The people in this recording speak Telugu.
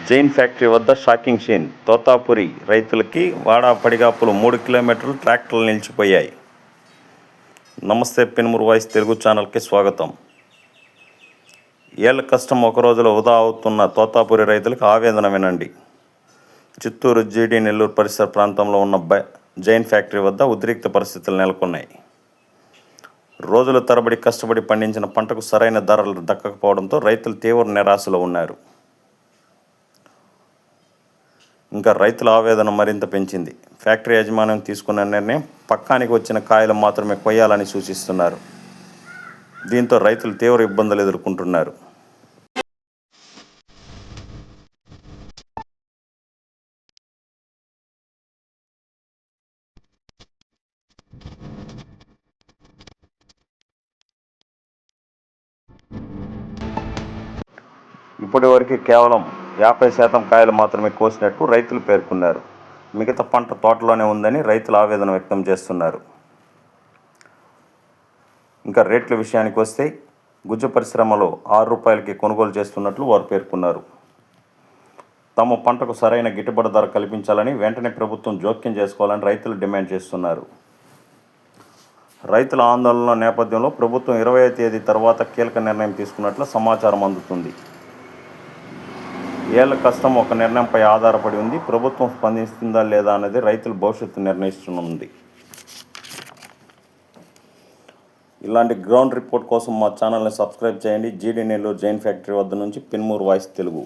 జైన్ ఫ్యాక్టరీ వద్ద షాకింగ్ సీన్. తోతాపురి రైతులకి వాడా పడిగాపులు 3 కిలోమీటర్లు ట్రాక్టర్లు నిలిచిపోయాయి. నమస్తే, పెనుమూరు వాయిస్ తెలుగు ఛానల్కి స్వాగతం. ఏళ్ల కష్టం ఒక రోజులో వృధా అవుతున్న తోతాపురి రైతులకు ఆవేదన వినండి. చిత్తూరు, జీడి, నెల్లూరు పరిసర ప్రాంతంలో ఉన్న జైన్ ఫ్యాక్టరీ వద్ద ఉద్రిక్త పరిస్థితులు నెలకొన్నాయి. రోజుల తరబడి కష్టపడి పండించిన పంటకు సరైన ధరలు దక్కకపోవడంతో రైతులు తీవ్ర నిరాశలో ఉన్నారు. ఇంకా రైతుల ఆవేదన మరింత పెంచింది. ఫ్యాక్టరీ యాజమాన్యం తీసుకున్న నిర్ణయం పక్కానికి వచ్చిన కాయలు మాత్రమే కొయ్యాలని సూచిస్తున్నారు. దీంతో రైతులు తీవ్ర ఇబ్బందులు ఎదుర్కొంటున్నారు. ఇప్పటి వరకు కేవలం 50% కాయలు మాత్రమే కోసినట్టు రైతులు పేర్కొన్నారు. మిగతా పంట తోటలోనే ఉందని రైతులు ఆవేదన వ్యక్తం చేస్తున్నారు. ఇంకా రేట్ల విషయానికి వస్తే గుజ్జు పరిశ్రమలో 6 రూపాయలకి కొనుగోలు చేస్తున్నట్లు వారు పేర్కొన్నారు. తమ పంటకు సరైన గిట్టుబాటు ధర కల్పించాలని వెంటనే ప్రభుత్వం జోక్యం చేసుకోవాలని రైతులు డిమాండ్ చేస్తున్నారు. రైతుల ఆందోళన నేపథ్యంలో ప్రభుత్వం 20వ తేదీ తర్వాత కీలక నిర్ణయం తీసుకున్నట్లు సమాచారం అందుతుంది. ఏళ్ల కష్టం ఒక నిర్ణయంపై ఆధారపడి ఉంది. ప్రభుత్వం స్పందిస్తుందా లేదా అనేది రైతుల భవిష్యత్తు నిర్ణయిస్తుంది. ఇలాంటి గ్రౌండ్ రిపోర్ట్ కోసం మా ఛానల్ని సబ్స్క్రైబ్ చేయండి. జీడి నెల్లూరు జైన్ ఫ్యాక్టరీ వద్ద నుంచి పెనుమూరు వాయిస్ తెలుగు.